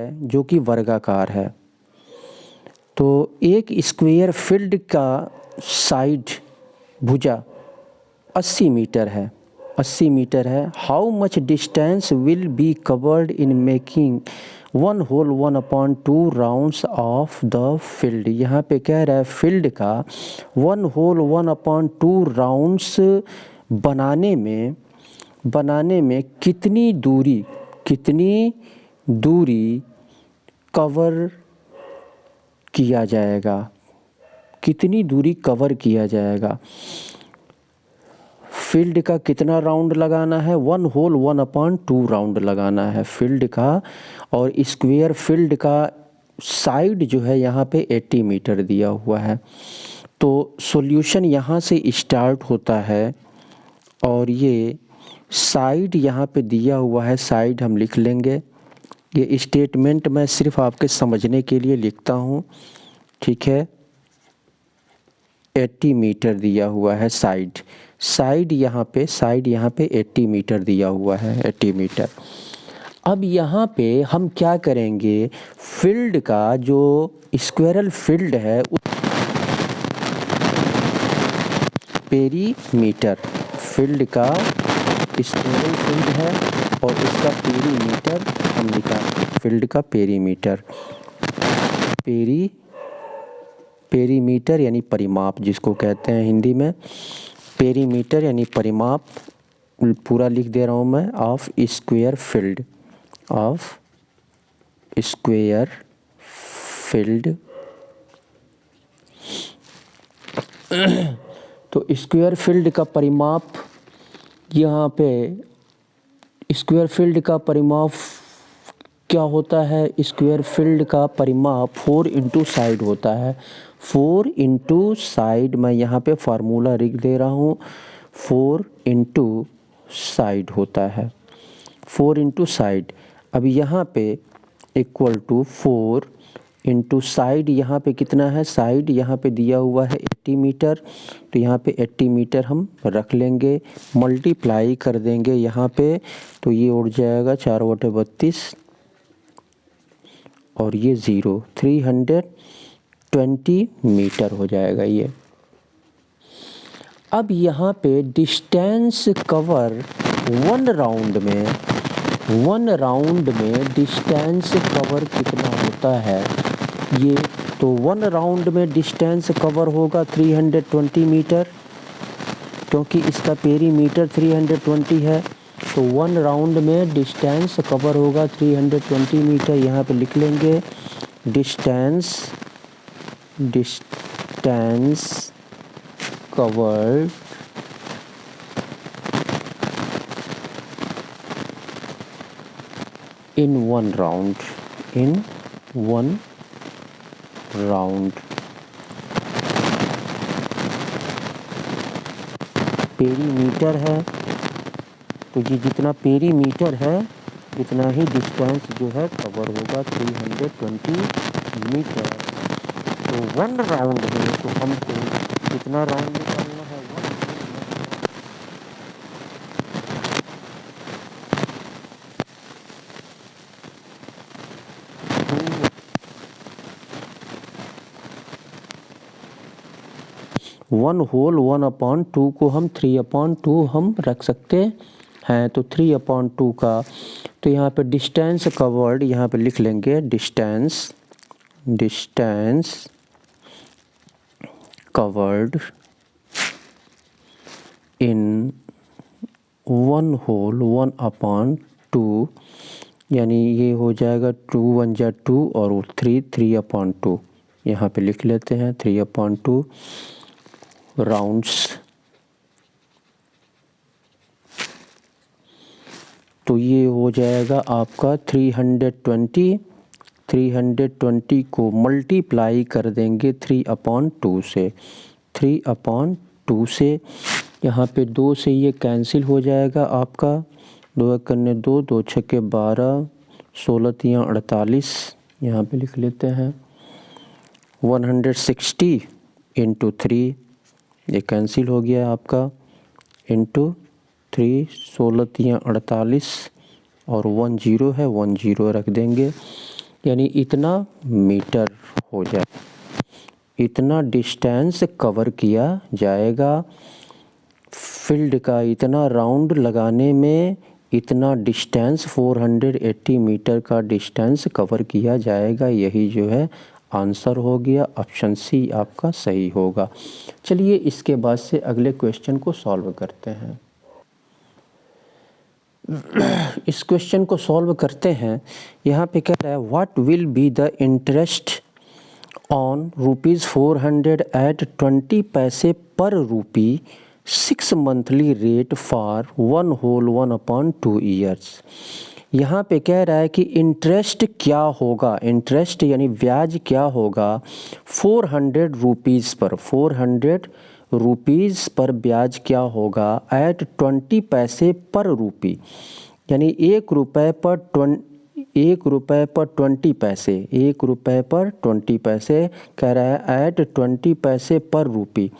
है जो कि वर्गाकार है। तो एक स्क्वायर फील्ड का साइड भुजा 80 मीटर है, 80 मीटर है। How much distance will be covered in making 1 whole 1/2 rounds of the field. यहाँ पे कह रहा है फील्ड का 1 होल 1/2 राउंड्स बनाने में कितनी दूरी कवर किया जाएगा, कितनी दूरी कवर किया जाएगा। फील्ड का कितना राउंड लगाना है, 1 होल 1/2 राउंड लगाना है फील्ड का। और स्क्वायर फील्ड का साइड जो है यहाँ पे 80 मीटर दिया हुआ है। तो सॉल्यूशन यहाँ से स्टार्ट होता है और ये साइड यहाँ पे दिया हुआ है, साइड हम लिख लेंगे। ये स्टेटमेंट मैं सिर्फ आपके समझने के लिए लिखता हूँ, ठीक है। 80 मीटर दिया हुआ है साइड यहाँ पे 80 मीटर दिया हुआ है, 80 मीटर। अब यहाँ पे हम क्या करेंगे, फील्ड का जो स्क्वायरल फील्ड है पेरीमीटर, फील्ड का स्क्वायरल फील्ड है और इसका पेरीमीटर हम निकालें, फील्ड का पेरीमीटर यानी परिमाप जिसको कहते हैं हिंदी में, पेरीमीटर यानी परिमाप पूरा लिख दे रहा हूँ मैं, ऑफ स्क्वायर फील्ड। तो स्क्वायर फील्ड का परिमाप, यहाँ पे स्क्वायर फील्ड का परिमाप क्या होता है, स्क्वायर फील्ड का परिमाप 4 इंटू साइड होता है। 4 इंटू साइड मैं यहाँ पे फार्मूला लिख दे रहा हूँ, 4 इंटू साइड होता है, 4 इंटू साइड। अब यहाँ पे इक्वल टू 4 इंटू साइड, यहाँ पे कितना है, साइड यहाँ पे दिया हुआ है 80 मीटर, तो यहाँ पे 80 मीटर हम रख लेंगे, मल्टीप्लाई कर देंगे यहाँ पे, तो ये उड़ जाएगा 4/32 और ये 320 मीटर हो जाएगा ये। अब यहाँ पे डिस्टेंस कवर 1 राउंड में डिस्टेंस कवर कितना होता है ये, तो 1 राउंड में डिस्टेंस कवर होगा 320 मीटर, क्योंकि इसका पेरीमीटर 320 है। तो 1 राउंड में डिस्टेंस कवर होगा 320 मीटर। यहाँ पे लिख लेंगे distance covered in 1 round. Perimeter है, तो ये जितना पेरीमीटर है उतना ही डिस्टेंस जो है कवर होगा 320 मीटर। तो 1 राउंड में तो हमको कितना राउंड निकालना है, 1 होल 1/2 को हम 3/2 हम रख सकते हैं। तो 3/2 का, तो यहाँ पे डिस्टेंस कवर्ड यहाँ पे लिख लेंगे, डिस्टेंस कवर्ड इन 1 होल 1/2, यानी ये हो जाएगा 2 1 जा 2 और 3/2 यहाँ पे लिख लेते हैं, 3/2 राउंड्स। तो ये हो जाएगा आपका 320 को मल्टीप्लाई कर देंगे 3/2 से, 3/2 से। यहाँ पे 2 से ये कैंसिल हो जाएगा आपका, 2 करने 2, 2 छक्के 12, 16 तियाँ 48, यहाँ पे लिख लेते हैं 160 इंटू 3, ये कैंसिल हो गया आपका, इंटू 3, 16 तियाँ 48 और 10 है, 10 रख देंगे। यानी इतना मीटर हो जाए, इतना डिस्टेंस कवर किया जाएगा। फील्ड का इतना राउंड लगाने में इतना डिस्टेंस 480 मीटर का डिस्टेंस कवर किया जाएगा। यही जो है आंसर हो गया, ऑप्शन सी आपका सही होगा। चलिए इसके बाद से अगले क्वेश्चन को सॉल्व करते हैं। इस क्वेश्चन को सॉल्व करते हैं। यहाँ पे कह रहा है what will be the interest on ₹400 at 20 पैसे पर rupee 6 monthly rate for 1 whole 1/2 years. यहाँ पे कह रहा है कि इंटरेस्ट क्या होगा, इंटरेस्ट यानी ब्याज क्या होगा 400 रुपीज़ पर, 400 रुपीज़ पर ब्याज क्या होगा एट 20 पैसे पर रूपी, यानी ₹1 पर 20 पैसे, ₹1 पर 20 पैसे कह रहा है एट 20 पैसे पर रूपी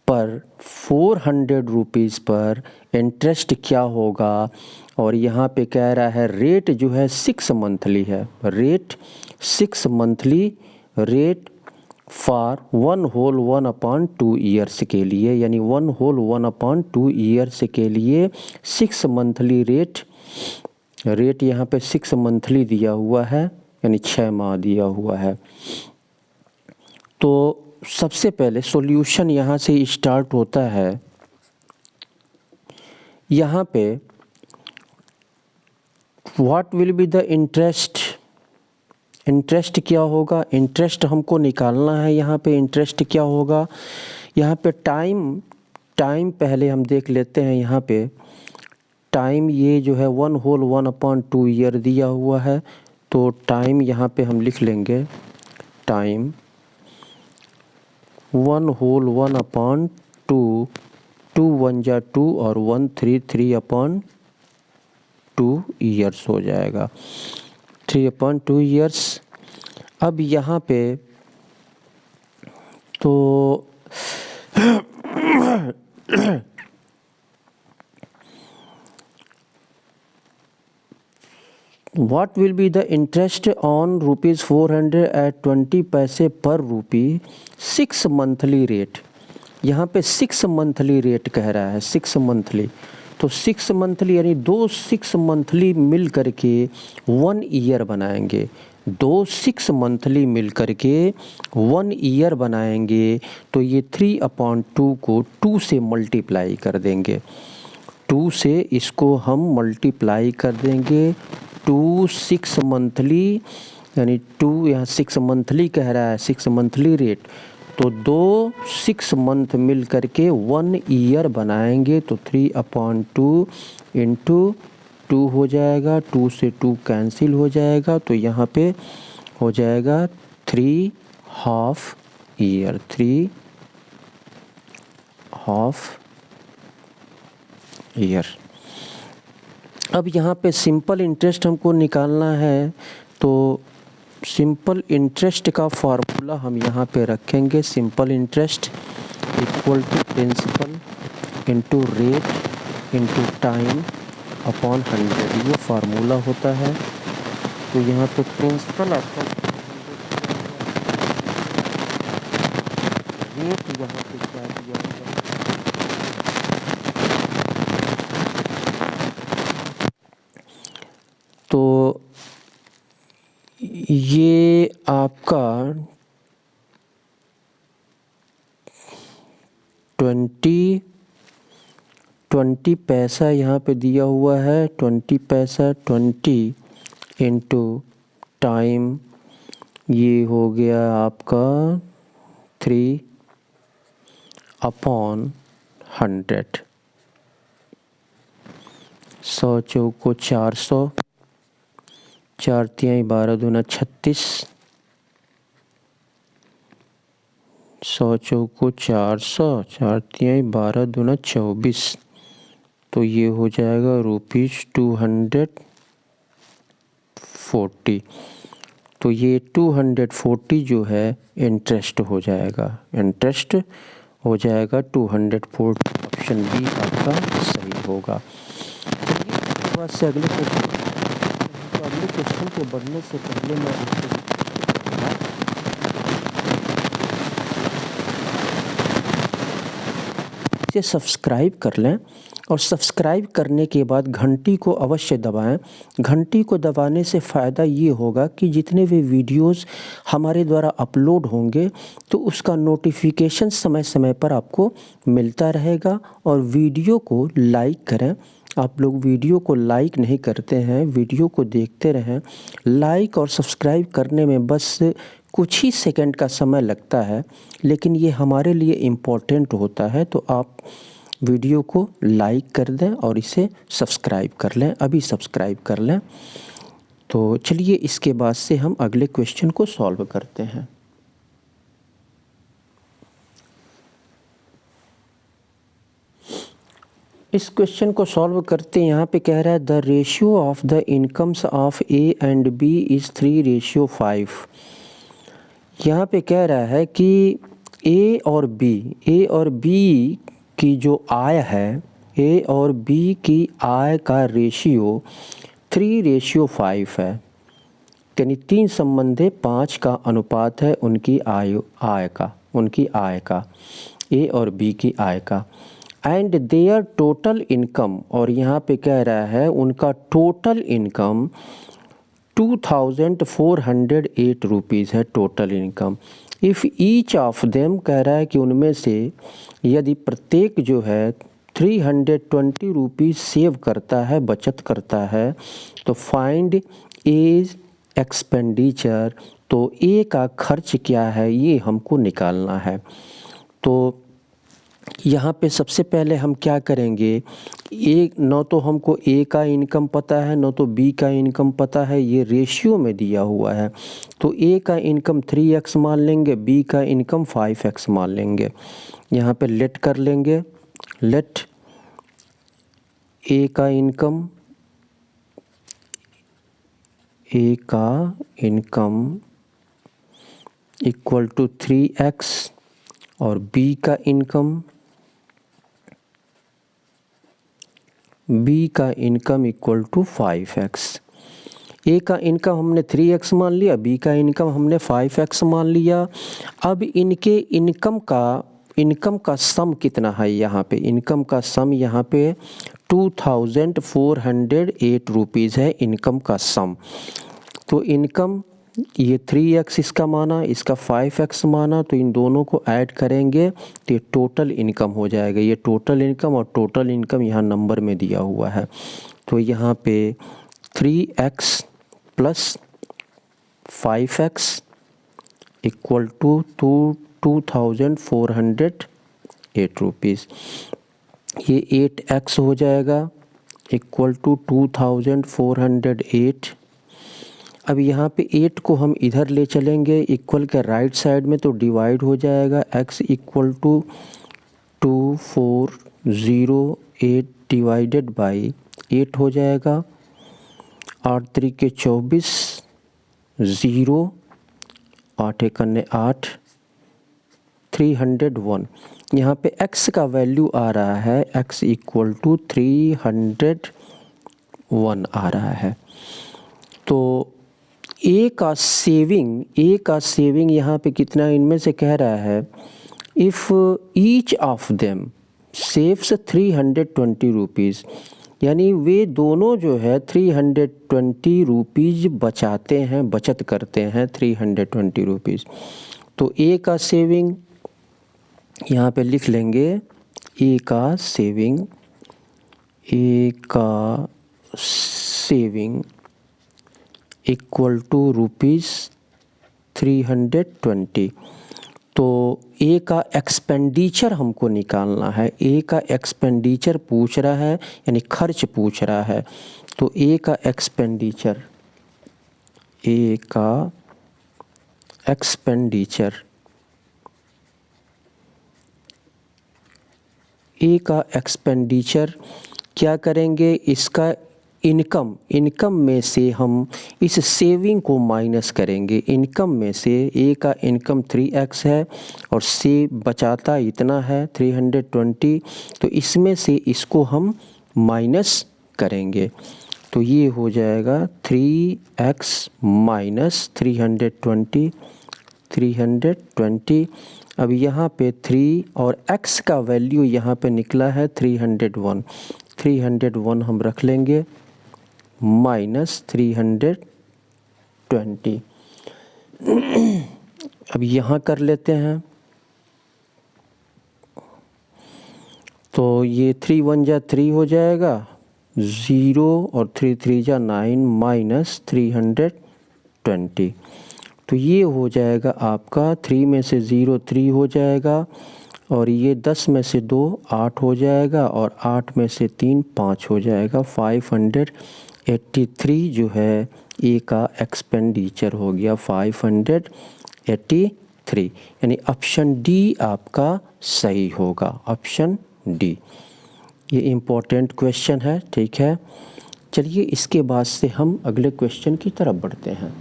पर 400 रुपीज़ पर इंटरेस्ट क्या होगा। और यहाँ पे कह रहा है रेट जो है 6 मंथली है, rate 6 monthly rate for 1 whole 1/2 years के लिए, यानी 1 होल 1/2 ईयर्स के लिए 6 मंथली रेट यहाँ पे 6 मंथली दिया हुआ है, यानी 6 माह दिया हुआ है। तो सबसे पहले सॉल्यूशन यहाँ से स्टार्ट होता है। यहाँ पे what will be the interest, interest क्या होगा, इंटरेस्ट हमको निकालना है। यहाँ पे इंटरेस्ट क्या होगा, यहाँ पे टाइम पहले हम देख लेते हैं। यहाँ पे टाइम ये जो है 1 होल 1/2 ईयर दिया हुआ है, तो टाइम यहाँ पे हम लिख लेंगे टाइम 1 होल 1/2, 2 1 जा 2 और 1 3/2 ईयर्स हो जाएगा, 3/2 ईयर्स। अब यहाँ पे तो What will be the interest on ₹400 at 20 पैसे पर रूपी 6 मंथली रेट। यहाँ पे 6 मंथली रेट कह रहा है, 6 मंथली, तो 6 मंथली यानी 6 मंथली मिल करके 1 ईयर बनाएंगे, 6 मंथली मिल करके 1 ईयर बनाएंगे। तो ये 3/2 को 2 से मल्टीप्लाई कर देंगे, 2 से इसको हम मल्टीप्लाई कर देंगे। 2 6 मंथली यानी 2 यहाँ 6 मंथली कह रहा है, 6 मंथली रेट, तो 6 मंथ मिल करके 1 ईयर बनाएंगे। तो 3/2 इंटू 2 हो जाएगा, 2 से 2 कैंसिल हो जाएगा, तो यहाँ पे हो जाएगा 3 हाफ ईयर, 3 हाफ ईयर। अब यहाँ पे सिंपल इंटरेस्ट हमको निकालना है, तो सिंपल इंटरेस्ट का फार्मूला हम यहाँ पे रखेंगे। Simple interest equal to principal into rate into time upon 100, ये फार्मूला होता है। तो यहाँ पे प्रिंसिपल आपका रेट यहाँ पे क्या दिया हुआ है, तो ये आपका 20 पैसा यहाँ पे दिया हुआ है, 20 पैसा, 20 इंटू टाइम, ये हो गया आपका 3/100। 100 चौको 400, 4 तिहाई 12 दूना 36, 100 चौको 400, 4 तिहाई 12 दूना 24, तो ये हो जाएगा ₹240। तो ये 240 जो है इंटरेस्ट हो जाएगा, इंटरेस्ट हो जाएगा 240। ऑप्शन बी आपका सही होगा। चलिए इसके बाद से अगले क्वेश्चन, तो अगले अगले क्वेश्चन पे बढ़ने से पहले मैं आपसे इसे सब्सक्राइब कर लें और सब्सक्राइब करने के बाद घंटी को अवश्य दबाएं। घंटी को दबाने से फ़ायदा ये होगा कि जितने भी वीडियोस हमारे द्वारा अपलोड होंगे तो उसका नोटिफिकेशन समय समय पर आपको मिलता रहेगा। और वीडियो को लाइक करें। आप लोग वीडियो को लाइक नहीं करते हैं, वीडियो को देखते रहें। लाइक और सब्सक्राइब करने में बस कुछ ही सेकंड का समय लगता है, लेकिन ये हमारे लिए इम्पोर्टेंट होता है। तो आप वीडियो को लाइक कर दें और इसे सब्सक्राइब कर लें, अभी सब्सक्राइब कर लें। तो चलिए इसके बाद से हम अगले क्वेश्चन को सॉल्व करते हैं। इस क्वेश्चन को सॉल्व करते हैं। यहाँ पे कह रहा है the ratio of the incomes of A and B is 3:5। यहाँ पे कह रहा है कि ए और बी की जो आय है, ए और बी की आय का रेशियो 3:5 है। यानी 3 संबंधे 5 का अनुपात है उनकी आय का, ए और बी की आय का। एंड देयर टोटल इनकम, और यहाँ पे कह रहा है उनका टोटल इनकम 2408 रुपीज़ है total income. If each of them, कह रहा है कि उनमें से यदि प्रत्येक जो है 320 रुपीज़ सेव करता है, बचत करता है, तो फाइंड एज एक्सपेंडिचर, तो ए का खर्च क्या है ये हमको निकालना है। तो यहाँ पे सबसे पहले हम क्या करेंगे, न तो हमको ए का इनकम पता है न तो बी का इनकम पता है, ये रेशियो में दिया हुआ है। तो ए का इनकम 3x मान लेंगे, बी का इनकम 5x मान लेंगे। यहाँ पे लेट कर लेंगे, लेट ए का इनकम इक्वल टू 3x और बी का इनकम इक्वल टू 5x। ए का इनकम हमने 3x मान लिया, बी का इनकम हमने 5x मान लिया। अब इनके इनकम का सम कितना है, यहाँ पे इनकम का सम यहाँ पे 2408 रुपीज़ है इनकम का सम। तो इनकम ये 3x इसका माना, इसका 5x माना, तो इन दोनों को ऐड करेंगे तो ये टोटल इनकम हो जाएगा। ये टोटल इनकम और टोटल इनकम यहाँ नंबर में दिया हुआ है। तो यहाँ पे 3x plus 5x equal to 2408 rupees. ये 8x हो जाएगा इक्वल टू 2408। अब यहाँ पे 8 को हम इधर ले चलेंगे इक्वल के राइट साइड में, तो डिवाइड हो जाएगा। x equal to 2408 divided by 8 हो जाएगा। 8 3 24, 0 8 1 8, 301। यहाँ पे x का वैल्यू आ रहा है, x इक्वल टू 301 आ रहा है। तो ए का सेविंग यहाँ पे कितना, इनमें से कह रहा है if each of them saves 320 rupees, यानी वे दोनों जो है 320 रुपीज़ बचाते हैं, बचत करते हैं 320 रुपीज़। तो ए का सेविंग यहाँ पे लिख लेंगे, ए का सेविंग इक्वल टू रुपीज़ 320। तो ए का एक्सपेंडिचर हमको निकालना है। ए का एक्सपेंडिचर पूछ रहा है, यानी खर्च पूछ रहा है। तो ए का एक्सपेंडिचर क्या करेंगे, इसका इनकम में से हम इस सेविंग को माइनस करेंगे। इनकम में से ए का इनकम 3x है और से बचाता इतना है 320, तो इसमें से इसको हम माइनस करेंगे। तो ये हो जाएगा 3x माइनस 320। अब यहाँ पे 3 और x का वैल्यू यहाँ पे निकला है 301 हम रख लेंगे माइनस 320। अब यहाँ कर लेते हैं, तो ये 3 1 जा 3 हो जाएगा, 0 और 3 3 जा 9 माइनस 320। तो ये हो जाएगा आपका 3 में से 0 3 हो जाएगा, और ये 10 में से 2 8 हो जाएगा, और 8 में से 3 5 हो जाएगा। 583 जो है ए का एक्सपेंडिचर हो गया 583, यानी ऑप्शन डी आपका सही होगा, ऑप्शन डी। ये इम्पोर्टेंट क्वेश्चन है, ठीक है। चलिए इसके बाद से हम अगले क्वेश्चन की तरफ बढ़ते हैं।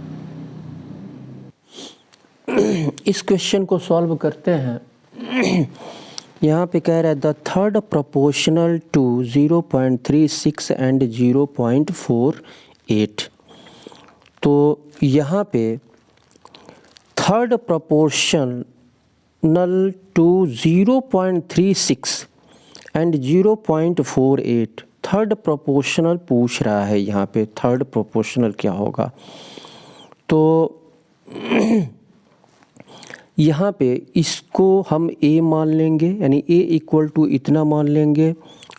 इस क्वेश्चन को सॉल्व करते हैं। यहाँ पे कह रहा है the third proportional to 0.36 and 0.48। तो यहाँ पे third proportional to 0.36 and 0.48, third proportional पूछ रहा है। यहाँ पे थर्ड प्रोपोर्शनल क्या होगा, तो यहाँ पे इसको हम a मान लेंगे, यानी a इक्वल टू इतना मान लेंगे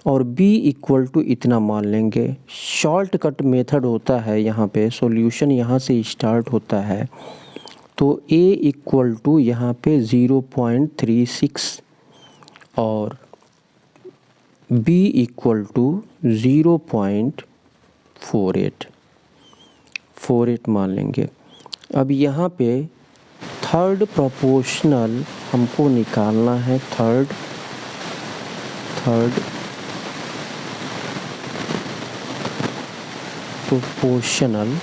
और b इक्वल टू इतना मान लेंगे। शॉर्टकट मेथड होता है, यहाँ पे सॉल्यूशन यहाँ से स्टार्ट होता है। तो a इक्वल टू यहाँ पे 0.36 और b इक्वल टू 0.48 मान लेंगे। अब यहाँ पे थर्ड प्रोपोर्शनल हमको निकालना है, थर्ड प्रोपोर्शनल।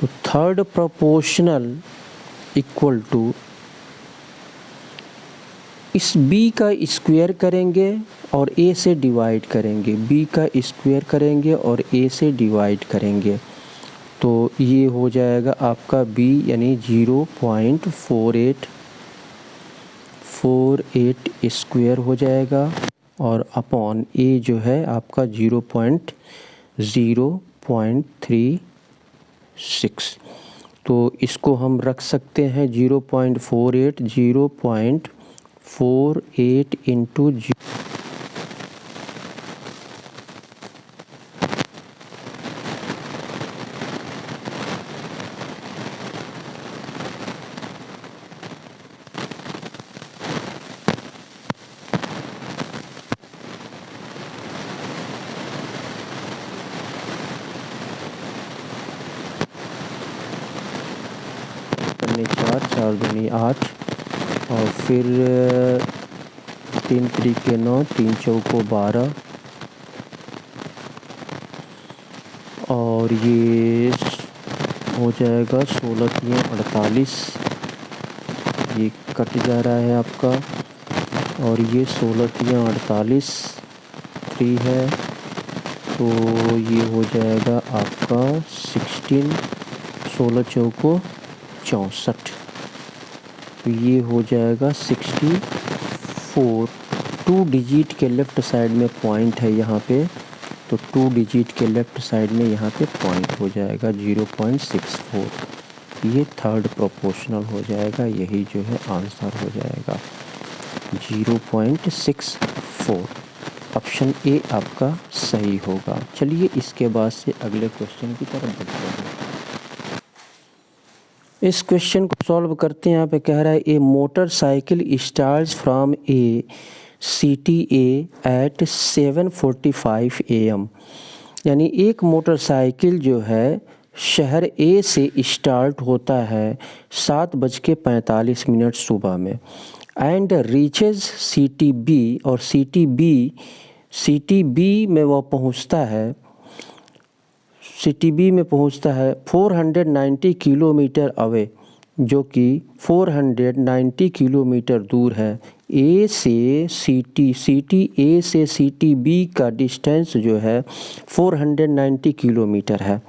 तो थर्ड प्रोपोर्शनल इक्वल टू इस b का स्क्वायर करेंगे और a से डिवाइड करेंगे, b का स्क्वायर करेंगे और a से डिवाइड करेंगे। तो ये हो जाएगा आपका b यानी 0.48 स्क्वायर हो जाएगा, और अपॉन a जो है आपका 0.36। तो इसको हम रख सकते हैं 0.48 इंटू करने 4 दूनी 8, और फिर 3 तरीके 9, 3 चौको 12, और ये हो जाएगा 16 3 48, ये कट जा रहा है आपका, और ये 16 3 48 3 है, तो ये हो जाएगा आपका 16, 16 चौको 64, तो ये हो जाएगा 64। 2 डिजिट के लेफ़्ट साइड में पॉइंट है यहाँ पे, तो 2 डिजिट के लेफ़्ट साइड में यहाँ पे पॉइंट हो जाएगा 0.64। ये थर्ड प्रोपोर्शनल हो जाएगा, यही जो है आंसर हो जाएगा 0.64। ऑप्शन ए आपका सही होगा। चलिए इसके बाद से अगले क्वेश्चन की तरफ बढ़ते हैं। इस क्वेश्चन को सॉल्व करते हैं। यहाँ पे कह रहा है a motorcycle starts from a city a at 7:45 AM, यानी एक मोटरसाइकिल जो है शहर ए से स्टार्ट होता है 7:45 सुबह में, एंड रीचेज सिटी बी, और सिटी बी में वह पहुँचता है, सिटी बी में पहुंचता है 490 किलोमीटर अवे, जो कि 490 किलोमीटर दूर है ए से सी टी ए से सी टी बी का डिस्टेंस जो है 490 किलोमीटर है।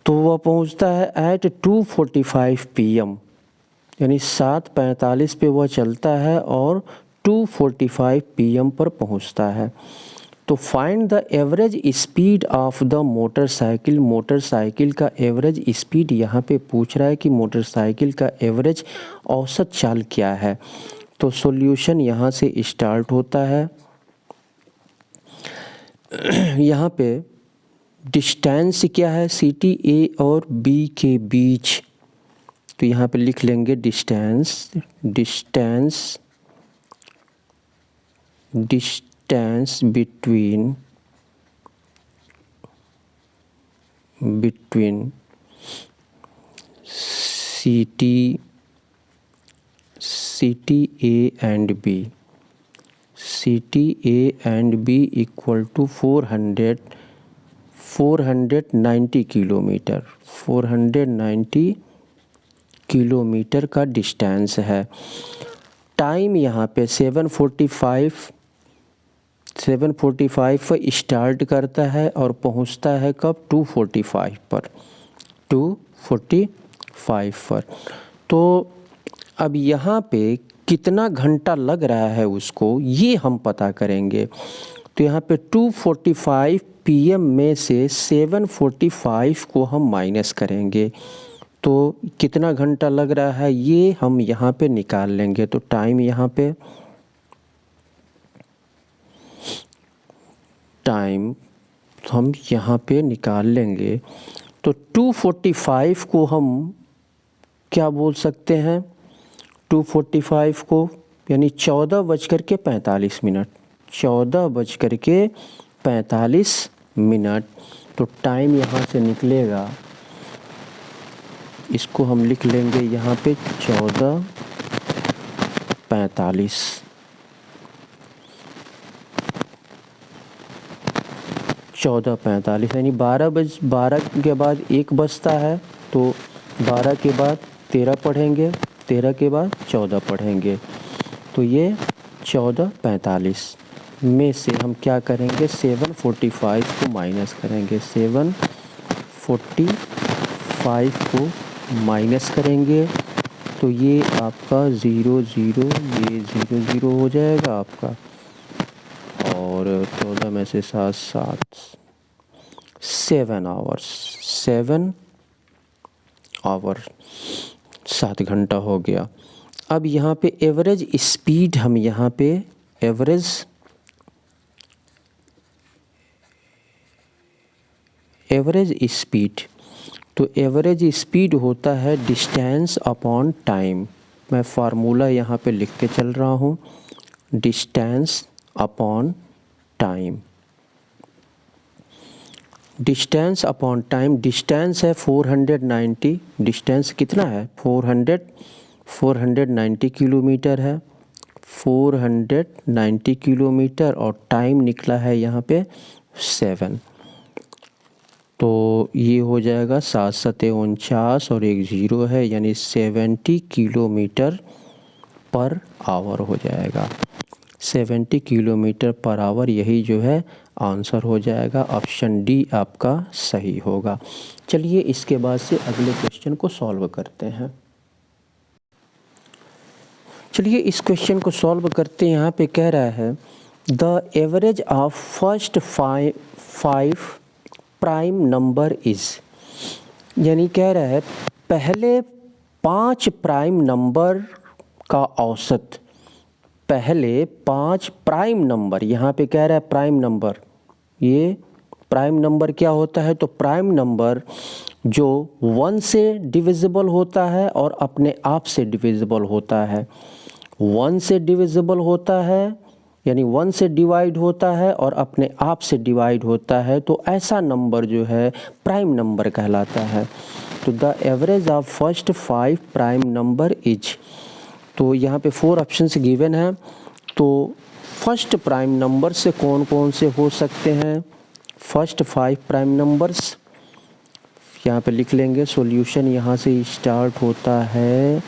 तो वह पहुंचता है एट 2:45 PM, यानी 7:45 पे वह चलता है और 2:45 PM पर पहुंचता है। तो find the average speed of the motorcycle. Motorcycle का एवरेज स्पीड यहाँ पे पूछ रहा है कि मोटरसाइकिल का एवरेज औसत चाल क्या है। तो सॉल्यूशन यहाँ से स्टार्ट होता है। यहाँ पे डिस्टेंस क्या है सी टी ए और बी के बीच, तो यहाँ पे लिख लेंगे distance between C T A and B. C T A and B equal to 490 kilometre. 490 kilometre का डिस्टेंस है। टाइम यहाँ पे 7:45 पर स्टार्ट करता है और पहुँचता है कब 2:45 पर। 2:45 पर। तो अब यहाँ पे कितना घंटा लग रहा है उसको, ये हम पता करेंगे। तो यहाँ पे 2:45 PM में से 7:45 को हम माइनस करेंगे, तो कितना घंटा लग रहा है ये हम यहाँ पे निकाल लेंगे। तो टाइम यहाँ पे हम यहाँ पे निकाल लेंगे। तो 2:45 को हम क्या बोल सकते हैं, 2:45 को यानी 14:45। 14:45। तो टाइम यहाँ से निकलेगा, इसको हम लिख लेंगे यहाँ पे 14:45। 14:45 यानी 12 के बाद 1 बजता है, तो 12 के बाद 13 पढ़ेंगे, 13 के बाद 14 पढ़ेंगे। तो ये 14:45 में से हम क्या करेंगे 7:45 को माइनस करेंगे। 7:45 को माइनस करेंगे तो ये आपका 0 0 ये 0 0 हो जाएगा आपका, और 14 में से 7 7 आवर्स 7 घंटा हो गया। अब यहाँ पे एवरेज स्पीड हम यहाँ पे एवरेज स्पीड, तो एवरेज स्पीड होता है डिस्टेंस अपॉन टाइम। मैं फार्मूला यहाँ पे लिख के चल रहा हूँ, distance upon time. Distance upon time, distance है 490, डिस्टेंस कितना है 490 किलोमीटर है, 490 किलोमीटर, और टाइम निकला है यहाँ पे 7। तो ये हो जाएगा 7 7 49 और 1 0 है, यानी 70 किलोमीटर पर आवर हो जाएगा। 70 किलोमीटर पर आवर, यही जो है आंसर हो जाएगा। ऑप्शन डी आपका सही होगा। चलिए इसके बाद से अगले क्वेश्चन को सॉल्व करते हैं। चलिए इस क्वेश्चन को सॉल्व करते हैं। यहाँ पे कह रहा है the average of first 5 prime number is, यानी कह रहा है पहले 5 प्राइम नंबर का औसत। पहले 5 प्राइम नंबर, यहाँ पे कह रहा है प्राइम नंबर, ये प्राइम नंबर क्या होता है, तो प्राइम नंबर जो 1 से डिविजिबल होता है और अपने आप से डिविजिबल होता है। 1 से डिविजिबल होता है यानी 1 से डिवाइड होता है और अपने आप से डिवाइड होता है, तो ऐसा नंबर जो है प्राइम नंबर कहलाता है। तो the average of first 5 prime number is, तो यहाँ पे 4 ऑप्शंस गिवन हैं। तो फर्स्ट प्राइम नंबर से कौन कौन से हो सकते हैं, फर्स्ट 5 प्राइम नंबर्स यहाँ पे लिख लेंगे। सॉल्यूशन यहाँ से स्टार्ट होता है,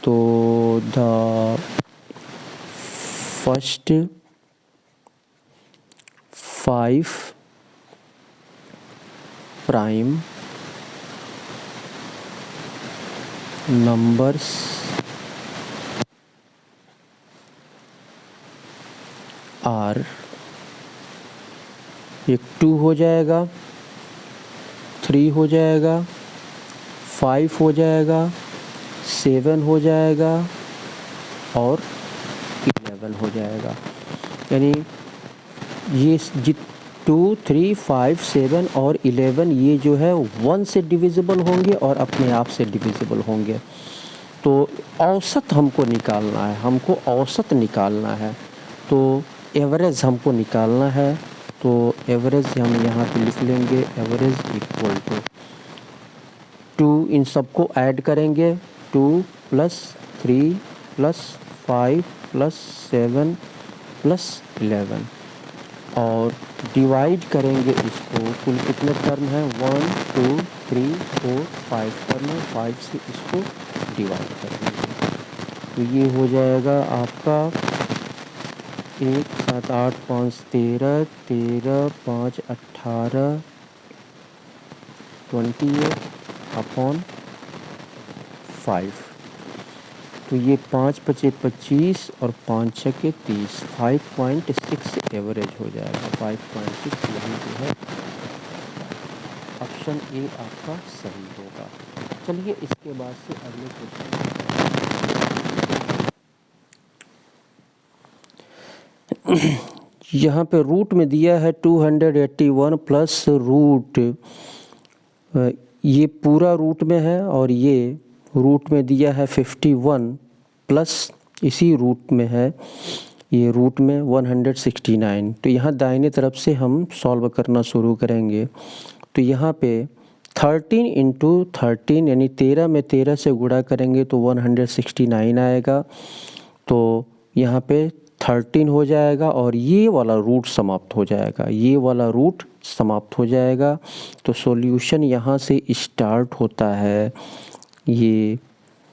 तो the first 5 prime numbers are, एक 2 हो जाएगा, 3 हो जाएगा, 5 हो जाएगा, 7 हो जाएगा और 11 हो जाएगा। यानी ये 2, 3, 5, 7 और 11 ये जो है 1 से डिविजिबल होंगे और अपने आप से डिविजिबल होंगे। तो औसत हमको निकालना है, हमको औसत निकालना है, तो एवरेज हमको निकालना है। तो एवरेज हम यहाँ पे लिख लेंगे, एवरेज इक्वल टू 2, इन सबको ऐड करेंगे, 2 + 3 + 5 + 7 + 11 और डिवाइड करेंगे इसको। कुल कितने टर्म हैं? 1, 2, 3, 4, 5 टर्म है, 5 से इसको डिवाइड करेंगे। तो ये हो जाएगा आपका 1, 7, 8, 5, 13, 13, 5, 18, 28/5। तो ये 5 × 25 और 5 × 6 = 30, 5.6 एवरेज हो जाएगा। 5.6 यही जो है ऑप्शन ए आपका सही होगा। चलिए इसके बाद से अगले क्वेश्चन। यहाँ पे रूट में दिया है 281 प्लस रूट, ये पूरा रूट में है और ये रूट में दिया है 51 प्लस इसी रूट में है, ये रूट में 169। तो यहाँ दाहिने तरफ से हम सॉल्व करना शुरू करेंगे। तो यहाँ पे 13 × 13 यानी 13 में 13 से गुणा करेंगे तो 169 आएगा। तो यहाँ पे 13 हो जाएगा और ये वाला रूट समाप्त हो जाएगा, ये वाला रूट समाप्त हो जाएगा। तो सॉल्यूशन यहाँ से स्टार्ट होता है, ये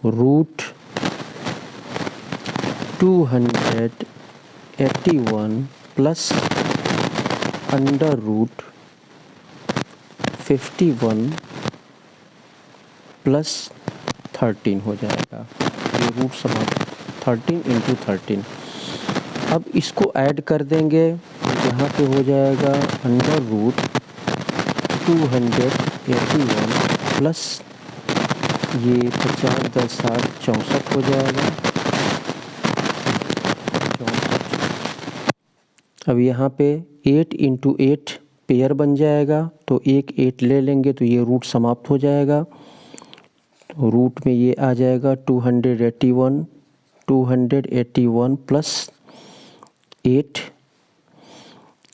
root 281 plus under root 51 plus 13 हो जाएगा। ये रूट समाप्त 13 × 13। अब इसको ऐड कर देंगे, यहाँ पे हो जाएगा अंडर रूट 281 प्लस ये 50, 10, 60, 64 हो जाएगा। 64। अब यहाँ पे 8 × 8 पेयर बन जाएगा, तो एक 8 ले लेंगे तो ये रूट समाप्त हो जाएगा। तो रूट में ये आ जाएगा 281 प्लस 8,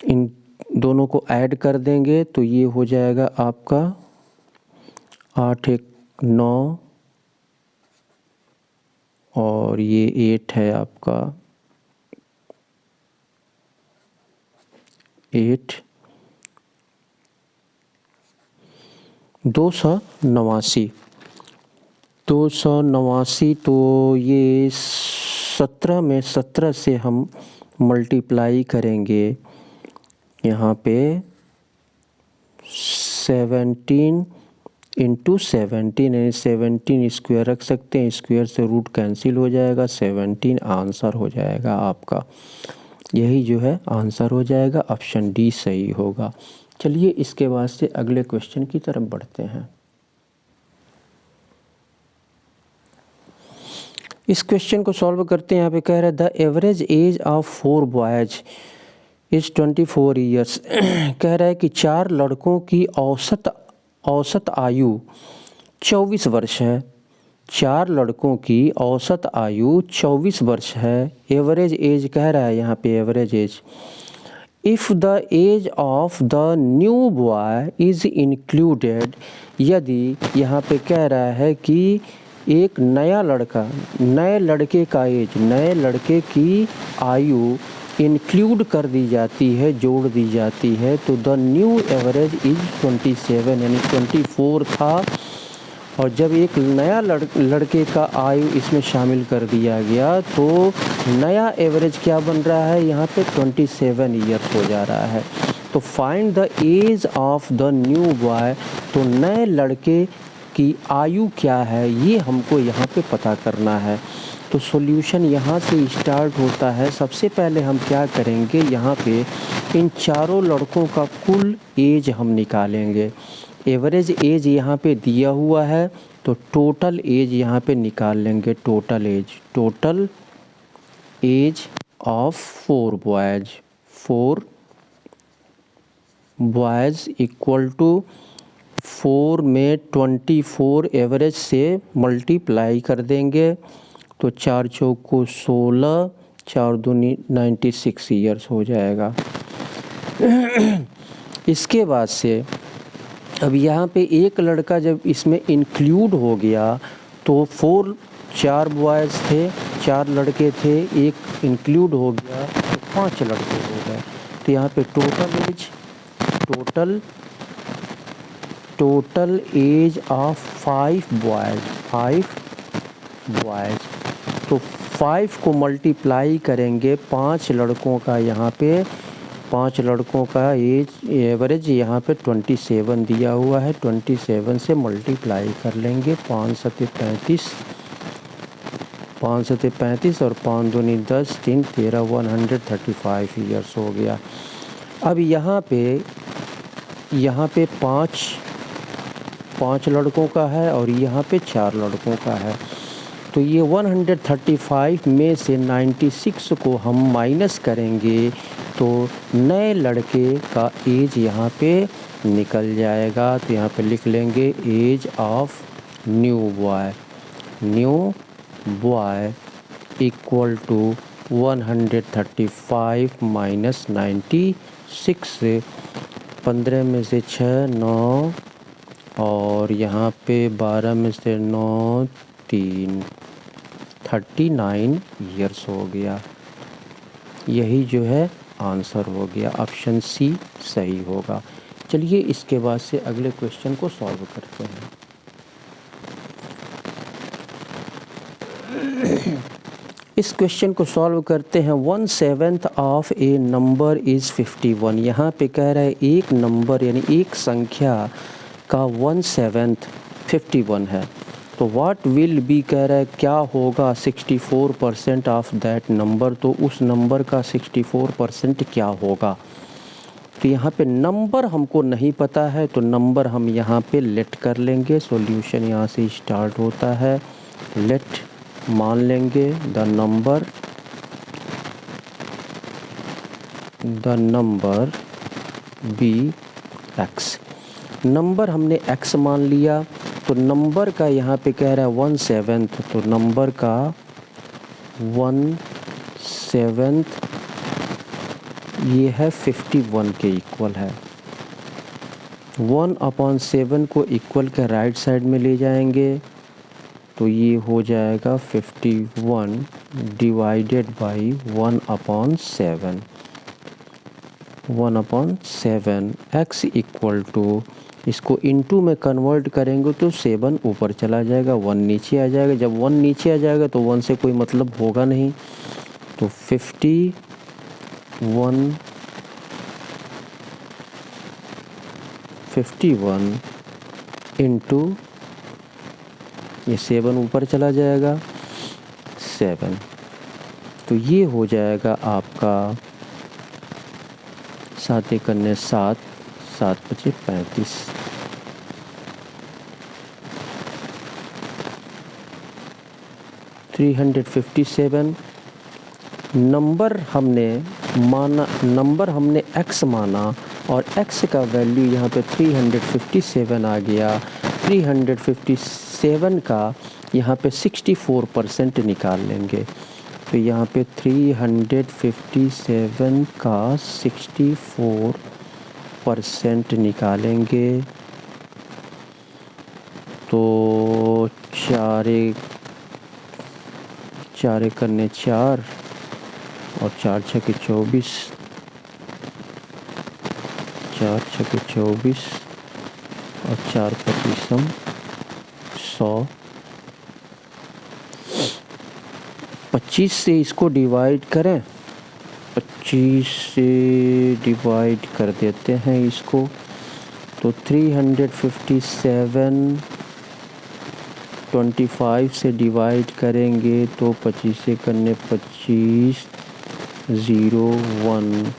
इन दोनों को ऐड कर देंगे तो ये हो जाएगा आपका 8, 1, 9 और ये 8 है आपका 8, 289। 289, तो ये 17 में 17 से हम मल्टीप्लाई करेंगे, यहाँ पे 17 × 17 यानी 17 स्क्वायर रख सकते हैं, स्क्वायर से रूट कैंसिल हो जाएगा, 17 आंसर हो जाएगा आपका। यही जो है आंसर हो जाएगा, ऑप्शन डी सही होगा। चलिए इसके बाद से अगले क्वेश्चन की तरफ बढ़ते हैं। इस क्वेश्चन को सॉल्व करते हैं। यहाँ पे कह रहा है the average age of 4 boys is 24 years. कह रहा है कि 4 लड़कों की औसत आयु 24 वर्ष है। 4 लड़कों की औसत आयु 24 वर्ष है। एवरेज एज कह रहा है यहाँ पे, average age. If the age of the new boy is included, यदि यहाँ पे कह रहा है कि एक नया लड़का, नए लड़के का एज, नए लड़के की आयु इंक्लूड कर दी जाती है, जोड़ दी जाती है, तो द न्यू एवरेज इज 27 यानी 24 था और जब एक नया लड़के का आयु इसमें शामिल कर दिया गया तो नया एवरेज क्या बन रहा है, यहाँ पे 27 ईयर्स हो जा रहा है। तो find the age of the new boy, तो नए लड़के की आयु क्या है ये हमको यहाँ पे पता करना है। तो सॉल्यूशन यहाँ से स्टार्ट होता है। सबसे पहले हम क्या करेंगे, यहाँ पे इन चारों लड़कों का कुल एज हम निकालेंगे। एवरेज एज यहाँ पे दिया हुआ है तो टोटल एज यहाँ पे निकाल लेंगे। Total age of 4 boys equal to 4 में 24 एवरेज से मल्टीप्लाई कर देंगे तो 4 चौको 16, 4 दूनी 96 ईयर्स हो जाएगा। इसके बाद से अब यहाँ पे एक लड़का जब इसमें इंक्लूड हो गया तो 4 बॉयज़ थे, 4 लड़के थे, एक इंक्लूड हो गया तो 5 लड़के हो गए। तो यहाँ पे टोटल एज ऑफ 5 बॉयज़। तो 5 को मल्टीप्लाई करेंगे 5 लड़कों का, यहाँ पे 5 लड़कों का एज एवरेज यहाँ पे 27 दिया हुआ है। 27 से मल्टीप्लाई कर लेंगे, 5 सते 35 और 5 दूनी 10, 3 13, 135 ईयर्स हो गया। अब यहाँ पे 5 लड़कों का है और यहाँ पे 4 लड़कों का है। तो ये 135 में से 96 को हम माइनस करेंगे तो नए लड़के का एज यहाँ पे निकल जाएगा। तो यहाँ पे लिख लेंगे age of new boy equal to 135 minus 96, 15 में से 6 9 और यहाँ पे 12 में से 9 3, 39 ईयर्स हो गया। यही जो है आंसर हो गया, ऑप्शन सी सही होगा। चलिए इसके बाद से अगले क्वेश्चन को सॉल्व करते हैं। इस क्वेश्चन को सॉल्व करते हैं। 1/7 ऑफ ए नंबर इज़ 51। यहाँ पे कह रहा है एक नंबर यानी एक संख्या का 1/7 51 है। तो व्हाट विल बी कह रहा है क्या होगा 64% ऑफ दैट नंबर। तो उस नंबर का 64% क्या होगा। तो यहाँ पे नंबर हमको नहीं पता है तो नंबर हम यहाँ पे लेट कर लेंगे। सॉल्यूशन यहाँ से स्टार्ट होता है, लेट मान लेंगे the number be X. Number हमने x मान लिया तो नंबर का यहाँ पे कह रहा है 1/7, तो नंबर का 1/7 ये है 51 के इक्वल है। 1/7 को इक्वल के राइट साइड में ले जाएंगे तो ये हो जाएगा 51 divided by 1/7। 1/7 x equal to, इसको इनटू में कन्वर्ट करेंगे तो 7 ऊपर चला जाएगा, 1 नीचे आ जाएगा। जब 1 नीचे आ जाएगा तो 1 से कोई मतलब होगा नहीं। तो 51 इंटू ये 7 ऊपर चला जाएगा 7, तो ये हो जाएगा आपका 7 करने 7, 7 × 35। नंबर हमने x माना और x का वैल्यू यहाँ पे 357 आ गया। 357 का यहाँ पे 64% निकाल लेंगे। तो यहाँ पे 357 का 64% निकालेंगे तो 4 करने 4 और 4 छके 24, 4 छके 24 और 4 25 100, 25 से इसको डिवाइड करें, 25 से डिवाइड कर देते हैं इसको, तो 357, 25 से डिवाइड करेंगे तो 25 से करने 25, 0, 1,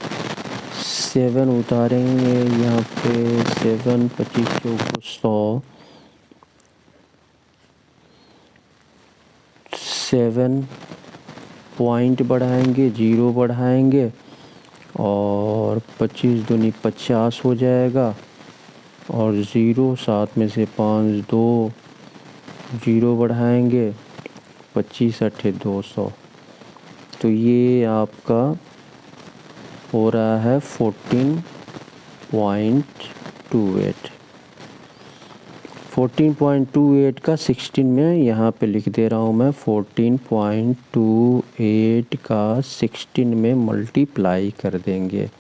7 उतारेंगे यहाँ पे, 7, 25 चौको 100, 7 पॉइंट बढ़ाएंगे, 0 बढ़ाएंगे और 25 दूनी 50 हो जाएगा, और 0 7 में से 5, 2, 0 बढ़ाएंगे, 25 अट्ठे 200, तो ये आपका हो रहा है 14.28। 14.28 का 16 में यहाँ पे लिख दे रहा हूँ मैं, 14.28 का 16 में मल्टीप्लाई कर देंगे।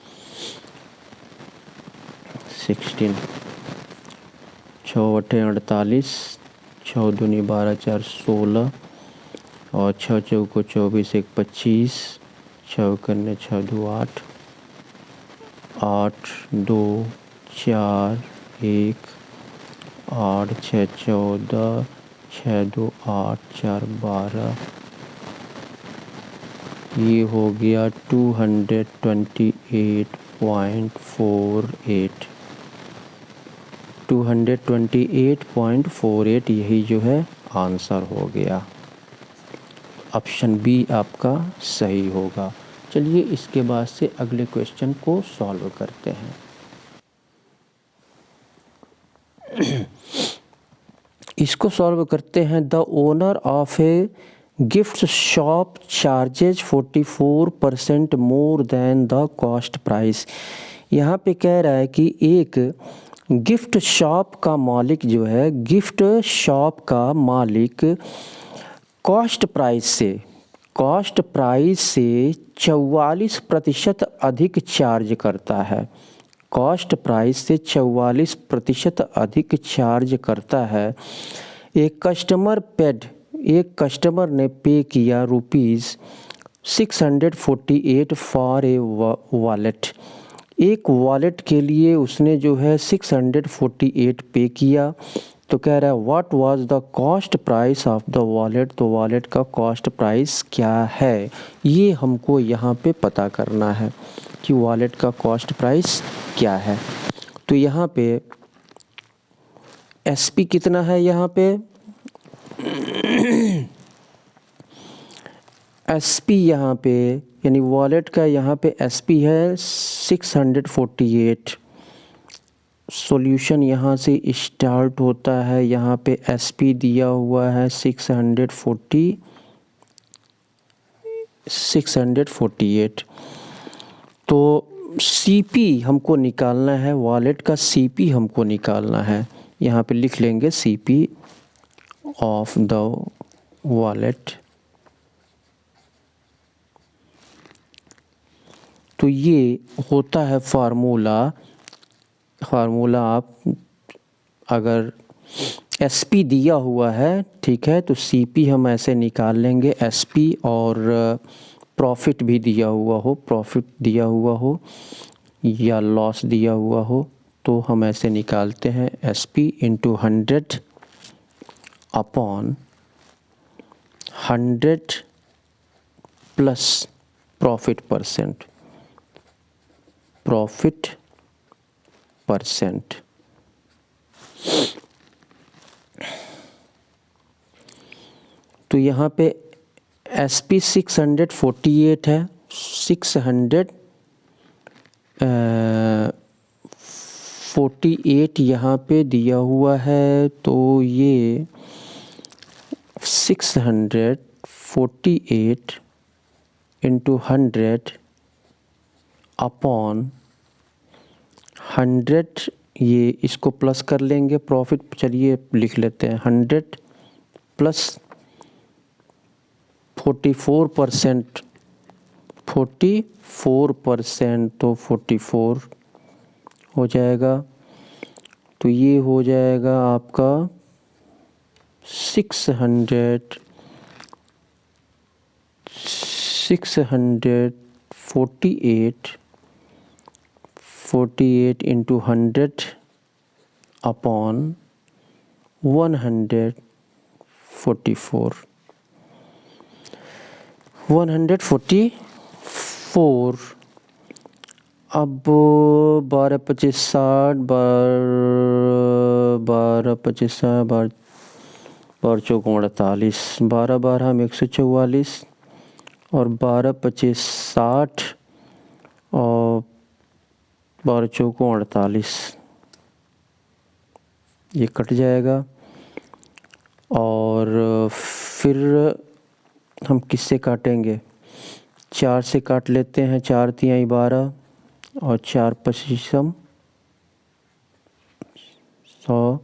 16, 6 अट्ठे 48, 6 दूनी 12, 4 16, और 6 चौको 24, 1 25, 6 करने 6 2 8, 8 2 4 1, 8 6 14, 6 2 8 4 12, ये हो गया 228.48। 228.48 यही जो है आंसर हो गया। ऑप्शन बी आपका सही होगा। चलिए इसके बाद से अगले क्वेश्चन को सॉल्व करते हैं। इसको सॉल्व करते हैं। The owner of a gift shop charges 44% more than the cost price. यहाँ पे कह रहा है कि एक गिफ्ट शॉप का मालिक जो है, गिफ्ट शॉप का मालिक कॉस्ट प्राइस से 44% अधिक चार्ज करता है। कॉस्ट प्राइस से 44% अधिक चार्ज करता है। एक कस्टमर ने पे किया ₹648 फॉर ए वॉलेट। एक वॉलेट के लिए उसने जो है 648 पे किया। तो कह रहा है what was the cost price of the wallet. तो वॉलेट का कॉस्ट प्राइस क्या है, ये हमको यहाँ पे पता करना है कि वॉलेट का कॉस्ट प्राइस क्या है। तो यहाँ पे एसपी कितना है, यहाँ पे एसपी यहाँ पे यानी वॉलेट का यहाँ पे एसपी है 648। सॉल्यूशन यहाँ से स्टार्ट होता है, यहाँ पे एसपी दिया हुआ है 648। तो सीपी हमको निकालना है, वॉलेट का सीपी हमको निकालना है। यहाँ पे लिख लेंगे सीपी ऑफ द वॉलेट। तो ये होता है फार्मूला आप अगर एसपी दिया हुआ है, ठीक है, तो सीपी हम ऐसे निकाल लेंगे एसपी, और प्रॉफिट भी दिया हुआ हो या लॉस दिया हुआ हो तो हम ऐसे निकालते हैं SP into 100 upon 100 plus profit percent. तो यहाँ पे एसपी 648 है, 648 यहाँ पे दिया हुआ है। तो ये 648 इंटू 100 अपॉन 100, ये इसको प्लस कर लेंगे प्रॉफिट, चलिए लिख लेते हैं 100 प्लस 44%, तो 44 हो जाएगा। तो ये हो जाएगा आपका 48 into 100 upon 144 144। अब 12 25 60, 12 25 60, 12 चौको 48, 12 12 में 144 और 12 25 60 और 12 चौको 48, ये कट जाएगा। और फिर हम किससे काटेंगे? 4 से काट लेते हैं, 4 तिहाई 12 और 4 पच्चीसम 100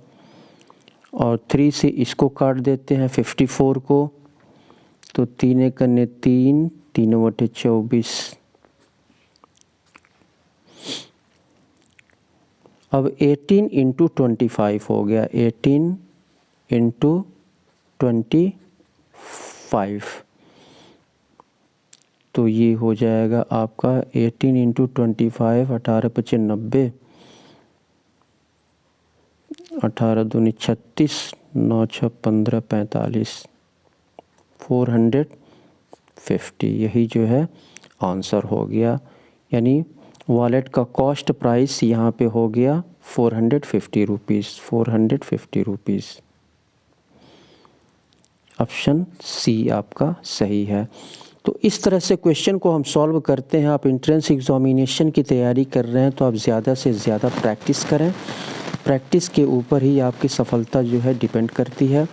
और 3 से इसको काट देते हैं 54 को, तो 3 एक 3, 3 बटे 24। अब 18 इंटू 25 हो गया, 18 इंटू 25, तो ये हो जाएगा आपका 18 इंटू 25, 18 पचे 90, 18 दूनी 36, 9 6 15 45, 450, यही जो है आंसर हो गया। यानी वॉलेट का कॉस्ट प्राइस यहाँ पे हो गया 450 रुपीज़, 450 रुपीज़। ऑप्शन सी आपका सही है। तो इस तरह से क्वेश्चन को हम सॉल्व करते हैं। आप एंट्रेंस एग्जामिनेशन की तैयारी कर रहे हैं तो आप ज़्यादा से ज़्यादा प्रैक्टिस करें, प्रैक्टिस के ऊपर ही आपकी सफलता जो है डिपेंड करती है।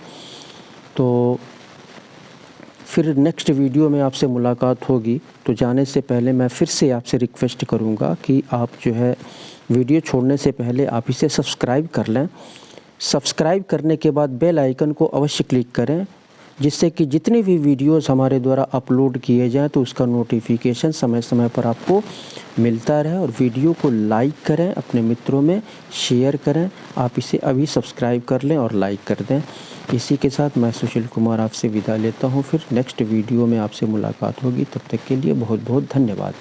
तो फिर नेक्स्ट वीडियो में आपसे मुलाकात होगी। तो जाने से पहले मैं फिर से आपसे रिक्वेस्ट करूंगा कि आप जो है वीडियो छोड़ने से पहले आप इसे सब्सक्राइब कर लें। सब्सक्राइब करने के बाद बेल आइकन को अवश्य क्लिक करें, जिससे कि जितनी भी वीडियोस हमारे द्वारा अपलोड किए जाएं तो उसका नोटिफिकेशन समय समय पर आपको मिलता रहे। और वीडियो को लाइक करें, अपने मित्रों में शेयर करें। आप इसे अभी सब्सक्राइब कर लें और लाइक कर दें। इसी के साथ मैं सुशील कुमार आपसे विदा लेता हूं। फिर नेक्स्ट वीडियो में आपसे मुलाकात होगी। तब तक के लिए बहुत बहुत धन्यवाद।